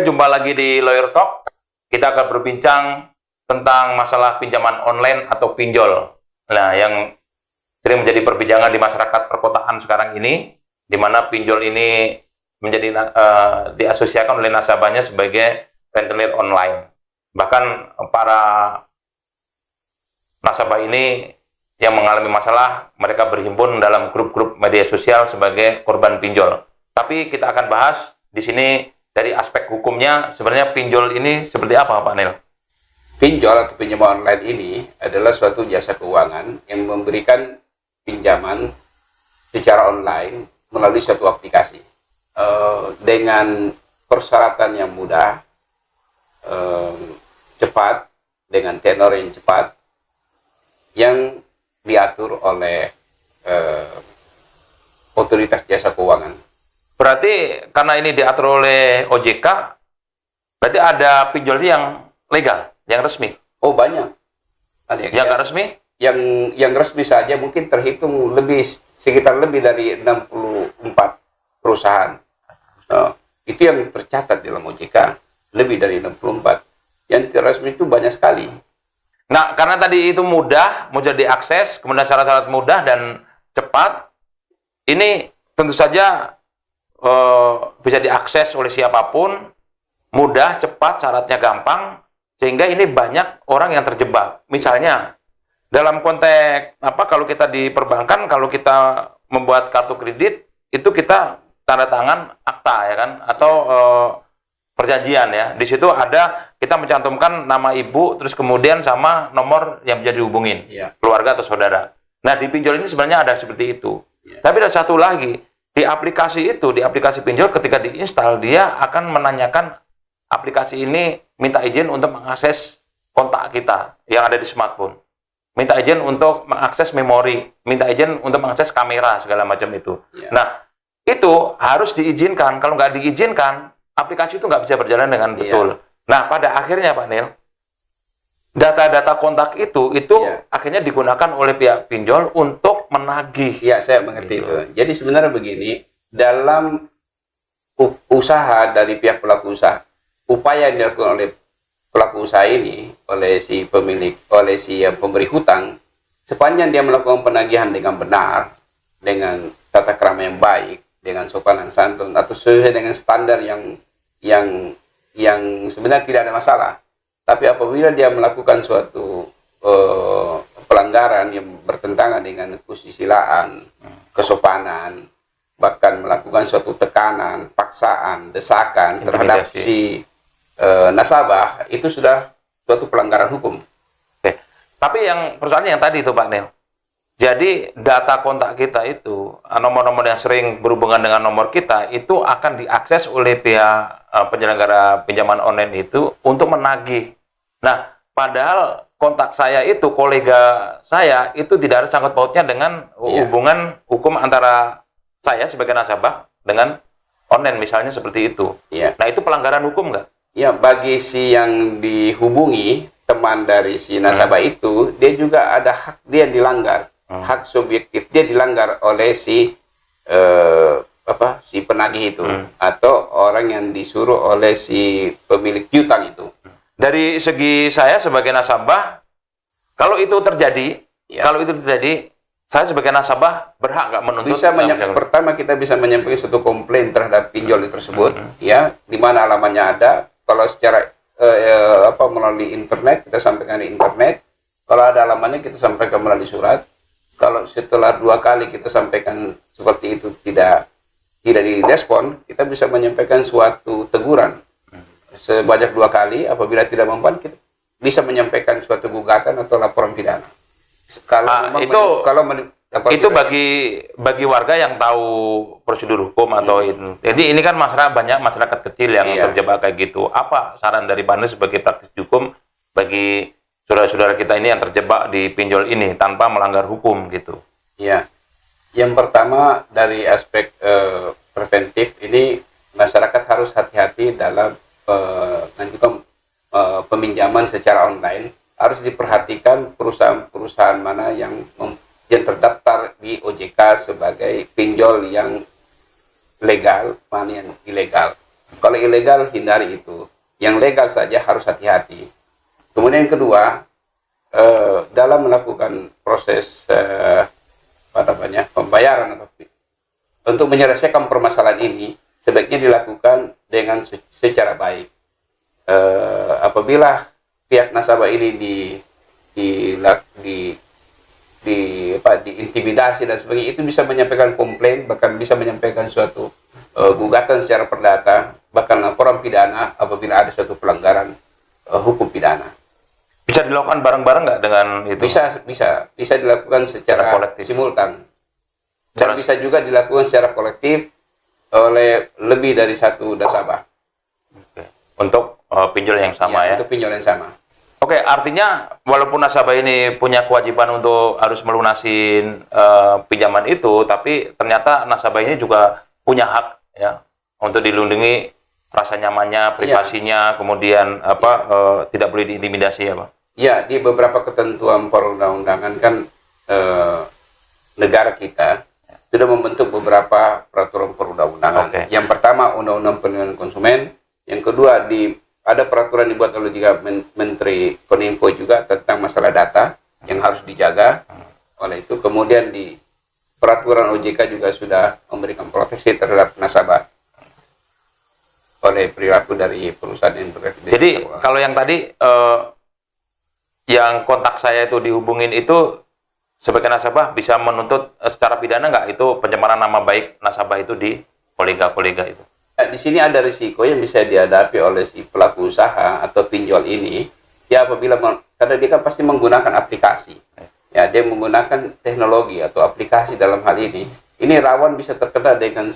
Oke, jumpa lagi di Lawyer Talk. Kita akan berbincang tentang masalah pinjaman online atau pinjol. Nah, yang sering menjadi perbincangan di masyarakat perkotaan sekarang ini, di mana pinjol ini menjadi diasosiasikan oleh nasabahnya sebagai rentenir online. Bahkan para nasabah ini yang mengalami masalah, mereka berhimpun dalam grup-grup media sosial sebagai korban pinjol. Tapi kita akan bahas di sini dari aspek hukumnya, sebenarnya pinjol ini seperti apa, Pak Nel? Pinjol atau pinjaman online ini adalah suatu jasa keuangan yang memberikan pinjaman secara online melalui suatu aplikasi dengan persyaratan yang mudah, cepat, dengan tenor yang cepat, yang diatur oleh otoritas jasa keuangan. Berarti karena ini diatur oleh OJK, berarti ada pinjol yang legal, yang resmi. Oh, banyak. Ada yang nggak resmi? Yang resmi saja mungkin terhitung sekitar lebih dari 64 perusahaan. Itu yang tercatat dalam OJK, lebih dari 64. Yang tidak resmi itu banyak sekali. Nah, karena tadi itu mudah diakses, kemudian syarat-syarat mudah dan cepat, ini tentu saja bisa diakses oleh siapapun, mudah, cepat, syaratnya gampang, sehingga ini banyak orang yang terjebak. Misalnya, dalam konteks kalau kita di perbankan, kalau kita membuat kartu kredit, itu kita tanda tangan akta, ya kan, atau perjanjian, ya. Di situ ada, kita mencantumkan nama ibu, terus kemudian sama nomor yang bisa dihubungin, keluarga atau saudara. Nah, di pinjol ini sebenarnya ada seperti itu. Tapi ada satu lagi, di aplikasi pinjol ketika diinstal, dia akan menanyakan aplikasi ini minta izin untuk mengakses kontak kita yang ada di smartphone. Minta izin untuk mengakses memori, minta izin untuk mengakses kamera, segala macam itu. Nah, itu harus diizinkan. Kalau nggak diizinkan, aplikasi itu nggak bisa berjalan dengan betul. Nah, pada akhirnya Pak Nil, data-data kontak itu akhirnya digunakan oleh pihak pinjol untuk menagih. Ya, saya mengerti itu. Jadi sebenarnya begini, dalam usaha dari pihak pelaku usaha, upaya yang dilakukan oleh pelaku usaha ini, oleh si pemilik, oleh si pemberi hutang, sepanjang dia melakukan penagihan dengan benar, dengan tata krama yang baik, dengan sopan dan santun, atau sesuai dengan standar yang sebenarnya tidak ada masalah. Tapi apabila dia melakukan suatu pelanggaran yang bertentangan dengan kesusilaan, kesopanan, bahkan melakukan suatu tekanan, paksaan, desakan terhadap si nasabah, itu sudah suatu pelanggaran hukum. Oke. Tapi yang persoalannya yang tadi itu Pak Nel, jadi data kontak kita itu, nomor-nomor yang sering berhubungan dengan nomor kita, itu akan diakses oleh pihak penyelenggara pinjaman online itu untuk menagih. Nah, padahal kontak saya itu, kolega saya, itu tidak ada sangkut pautnya dengan hubungan hukum antara saya sebagai nasabah dengan online, misalnya seperti itu. Nah, itu pelanggaran hukum nggak? Ya, bagi si yang dihubungi, teman dari si nasabah itu, dia juga ada hak dia yang dilanggar. Hak subjektif dia dilanggar oleh si penagih itu, atau orang yang disuruh oleh si pemilik piutang itu. Dari segi saya sebagai nasabah, kalau itu terjadi, saya sebagai nasabah berhak nggak menuntut? Pertama, kita bisa menyampaikan suatu komplain terhadap pinjol tersebut, ya, di mana alamannya ada. Kalau secara melalui internet, kita sampaikan di internet. Kalau ada alamannya, kita sampaikan melalui surat. Kalau setelah 2 kali kita sampaikan seperti itu tidak direspon, kita bisa menyampaikan suatu teguran sebanyak 2 kali. Apabila tidak mempan, kita bisa menyampaikan suatu gugatan atau laporan pidana. Itu bagi warga yang tahu prosedur hukum atau itu. Jadi ini kan banyak masyarakat kecil yang terjebak kayak gitu. Apa saran dari Pak Nil sebagai praktisi hukum bagi saudara-saudara kita ini yang terjebak di pinjol ini tanpa melanggar hukum gitu? Ya, yang pertama dari aspek preventif ini, masyarakat harus hati-hati dalam peminjaman secara online. Harus diperhatikan perusahaan-perusahaan mana yang terdaftar di OJK sebagai pinjol yang legal, mana yang ilegal. Kalau ilegal, hindari itu. Yang legal saja harus hati-hati. Kemudian yang kedua, dalam melakukan proses pembayaran atau untuk menyelesaikan permasalahan ini, sebaiknya dilakukan dengan secara baik. Apabila pihak nasabah ini diintimidasi dan sebagainya, itu bisa menyampaikan komplain, bahkan bisa menyampaikan suatu gugatan secara perdata, bahkan laporan pidana apabila ada suatu pelanggaran hukum pidana. Bisa dilakukan bareng-bareng nggak dengan itu? Bisa dilakukan secara kolektif, simultan. Dan bisa juga dilakukan secara kolektif oleh lebih dari satu nasabah. Oke. Untuk pinjol yang sama ya? Untuk pinjol yang sama. Oke, artinya walaupun nasabah ini punya kewajiban untuk harus melunasi pinjaman itu, tapi ternyata nasabah ini juga punya hak ya untuk dilindungi rasa nyamannya, privasinya, kemudian tidak boleh diintimidasi ya Pak? Ya, di beberapa ketentuan perundang-undangan kan negara kita sudah membentuk beberapa peraturan perundang-undangan. Okay. Yang pertama Undang-Undang Perlindungan Konsumen, yang kedua ada peraturan dibuat oleh juga Menteri Kominfo juga tentang masalah data yang harus dijaga. Oleh itu kemudian di peraturan OJK juga sudah memberikan proteksi terhadap nasabah oleh perilaku dari perusahaan yang bergerak. Jadi kalau yang tadi yang kontak saya itu dihubungin itu sebagai nasabah bisa menuntut secara pidana nggak itu pencemaran nama baik nasabah itu di kolega-kolega itu? Di sini ada risiko yang bisa dihadapi oleh si pelaku usaha atau pinjol ini ya apabila karena dia kan pasti menggunakan aplikasi. Ya, dia menggunakan teknologi atau aplikasi dalam hal ini rawan bisa terkena dengan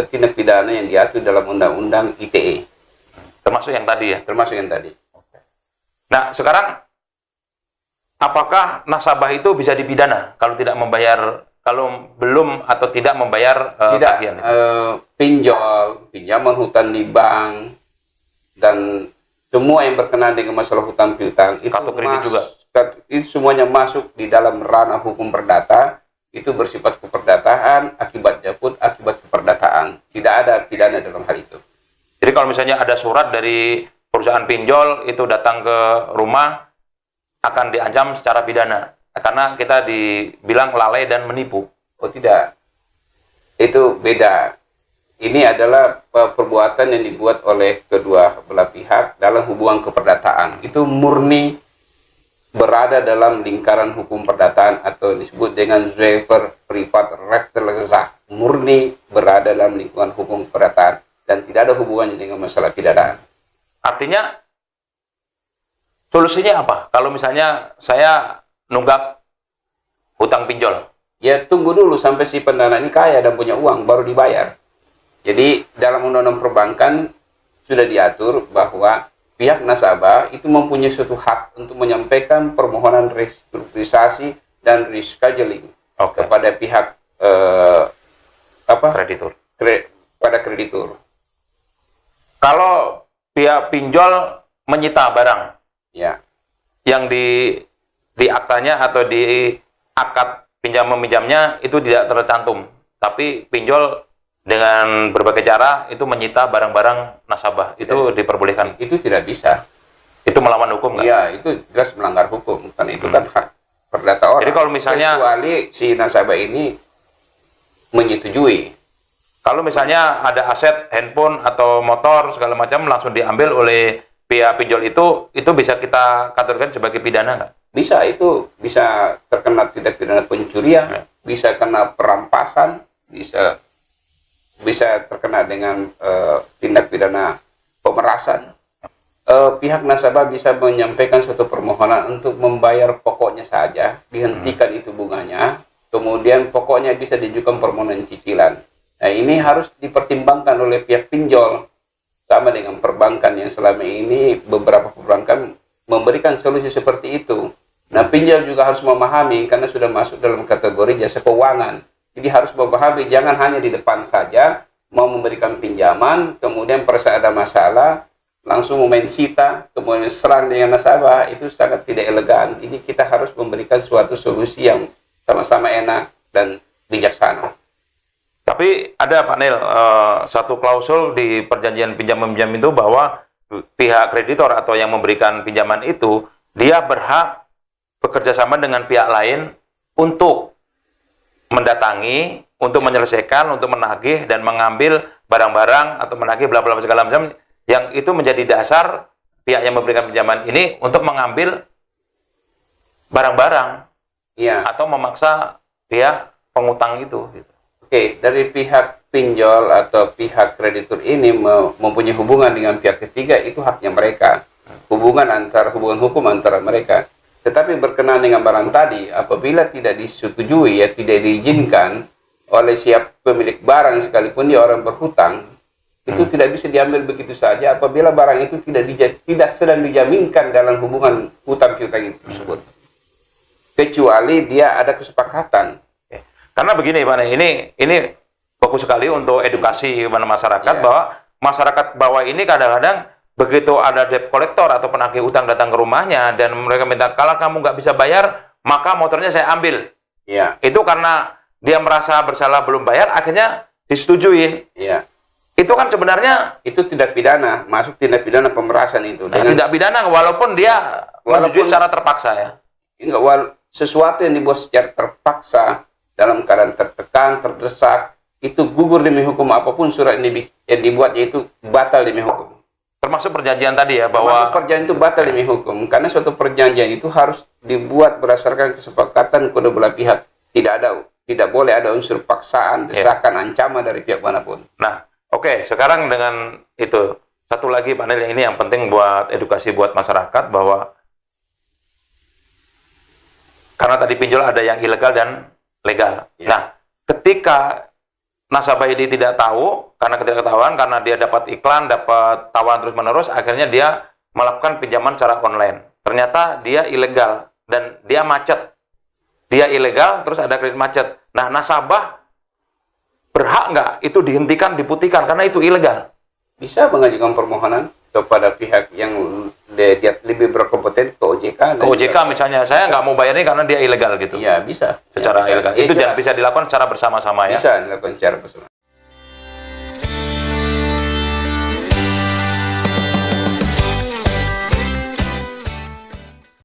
tindak pidana yang diatur dalam Undang-Undang ITE. Termasuk yang tadi ya? Termasuk yang tadi. Nah, sekarang apakah nasabah itu bisa dipidana kalau tidak membayar, kalau belum atau tidak membayar tagihan itu? Pinjaman hutang di bank dan semua yang berkenaan dengan masalah hutang piutang itu kartu kredit juga. Itu semuanya masuk di dalam ranah hukum perdata, itu bersifat keperdataan, akibatnya pun akibat keperdataan. Tidak ada pidana dalam hal itu. Jadi kalau misalnya ada surat dari perusahaan pinjol itu datang ke rumah akan diancam secara pidana karena kita dibilang lalai dan menipu. Oh tidak, itu beda. Ini adalah perbuatan yang dibuat oleh kedua belah pihak dalam hubungan keperdataan. Itu murni berada dalam lingkaran hukum perdataan atau disebut dengan Zuiver Privat Rechtsgezag, murni berada dalam lingkungan hukum perdataan dan tidak ada hubungannya dengan masalah pidana. Artinya solusinya apa? Kalau misalnya saya nunggak hutang pinjol, ya tunggu dulu sampai si pendana ini kaya dan punya uang baru dibayar. Jadi dalam undang-undang perbankan sudah diatur bahwa pihak nasabah itu mempunyai suatu hak untuk menyampaikan permohonan restrukturisasi dan rescheduling kepada pihak kreditur. Pada kreditur. Kalau pihak pinjol menyita barang, ya, yang di aktanya atau di akad pinjam meminjamnya itu tidak tercantum, tapi pinjol dengan berbagai cara itu menyita barang-barang nasabah, itu diperbolehkan? Itu tidak bisa. Itu melawan hukum nggak? Iya, itu jelas melanggar hukum, karena itu kan hak perdata orang. Jadi kalau misalnya kecuali si nasabah ini menyetujui. Kalau misalnya ada aset handphone atau motor segala macam langsung diambil oleh pihak pinjol itu bisa kita kategorikan sebagai pidana nggak? Bisa, itu bisa terkena tindak pidana pencurian, bisa kena perampasan, bisa terkena dengan tindak pidana pemerasan. Pihak nasabah bisa menyampaikan suatu permohonan untuk membayar pokoknya saja, dihentikan itu bunganya, kemudian pokoknya bisa diajukan permohonan cicilan. Nah, ini harus dipertimbangkan oleh pihak pinjol, sama dengan perbankan yang selama ini beberapa perbankan memberikan solusi seperti itu. Nah, pinjol juga harus memahami karena sudah masuk dalam kategori jasa keuangan. Jadi harus memahami, jangan hanya di depan saja mau memberikan pinjaman, kemudian pada saat ada masalah langsung main sita, kemudian serang dengan nasabah, itu sangat tidak elegan. Jadi kita harus memberikan suatu solusi yang sama-sama enak dan bijaksana. Tapi ada Pak Nil, satu klausul di perjanjian pinjam-meminjam itu bahwa pihak kreditor atau yang memberikan pinjaman itu, dia berhak bekerja sama dengan pihak lain untuk mendatangi, untuk menyelesaikan, untuk menagih dan mengambil barang-barang atau menagih bla bla segala macam yang itu menjadi dasar pihak yang memberikan pinjaman ini untuk mengambil barang-barang atau memaksa pihak pengutang itu. Oke, dari pihak pinjol atau pihak kreditur ini mempunyai hubungan dengan pihak ketiga, itu haknya mereka. Hubungan hukum antara mereka. Tetapi berkenaan dengan barang tadi, apabila tidak disetujui, ya tidak diizinkan oleh pemilik barang sekalipun dia orang berhutang, itu tidak bisa diambil begitu saja apabila barang itu tidak sedang dijaminkan dalam hubungan hutang piutang itu tersebut. Kecuali dia ada kesepakatan. Karena begini Pak, ini bagus sekali untuk edukasi kepada masyarakat bahwa masyarakat bawah ini kadang-kadang begitu ada debt collector atau penagih utang datang ke rumahnya dan mereka minta, kalau kamu nggak bisa bayar, maka motornya saya ambil. Itu karena dia merasa bersalah belum bayar, akhirnya disetujuin. Itu kan sebenarnya itu tidak pidana, masuk tindak pidana pemerasan itu. Tidak pidana walaupun dia menyetujui secara terpaksa ya. Sesuatu yang dibuat secara terpaksa dalam keadaan tertekan, terdesak, itu gugur demi hukum, apapun surat yang dibuatnya itu batal demi hukum. Termasuk perjanjian tadi ya, bahwa termasuk perjanjian itu batal demi hukum, karena suatu perjanjian itu harus dibuat berdasarkan kesepakatan kedua belah pihak. Tidak boleh ada unsur paksaan, desakan, ancaman dari pihak manapun. Nah, oke, sekarang dengan itu satu lagi panel ini yang penting buat edukasi buat masyarakat bahwa karena tadi pinjol ada yang ilegal dan legal. Nah, ketika nasabah ini tidak tahu, karena ketidaktahuan, karena dia dapat iklan, dapat tawaran terus-menerus, akhirnya dia melakukan pinjaman secara online. Ternyata dia ilegal dan dia macet. Dia ilegal, terus ada kredit macet. Nah, nasabah berhak nggak itu dihentikan, diputihkan, karena itu ilegal? Bisa mengajukan permohonan kepada pihak yang dia lebih berkompeten, ke OJK. Ke OJK misalnya, saya nggak mau bayar ini karena dia ilegal gitu. Iya, bisa. Secara ilegal. Itu bisa dilakukan secara bersama-sama ya? Bisa dilakukan secara bersama.